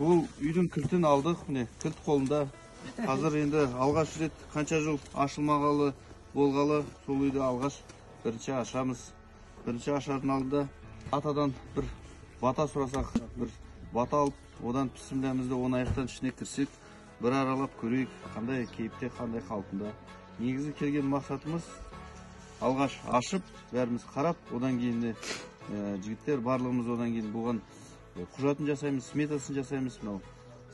Бұл үйдің кілтін алдық, міне кілт қолында. Қазір енді алғаш рет қанша жыл ашылмағалы болғалы, сол үйді алғаш бірінші ашамыз. Бірінші ашардың алдында атадан бір бата сұрасақ, бір бата алып, одан пісімләмізді он аяқтан ішіне кірсек, бір аралап көрейік, қандай кейіпте, қандай қалпында. Негізі келген мақсатымыз алғаш ашып, бәріміз қарап, одан кейін жігіттер барлығымыз одан кейін болған құжатын жасаймыз, сметасын жасаймыз, мынау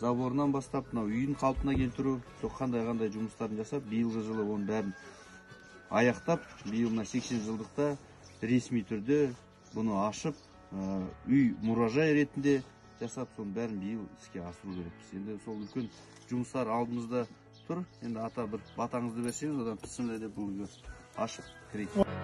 заборынан бастап, мынау үйін қалпына келтіру, сол қандай жұмыстарын жасап, биылғы жылы оның бәрін аяқтап, биыл мына 80 жылдықта ресми түрде бұны ашып, үй мұражай ретінде жасап, соның бәрін биыл іске асыру керекпіз. Енді сол үлкен жұмыстар алдымызда тұр. Енді ата бір батаңызды берсеңіз, одан пісімді де бұл үйге ашып кірейік.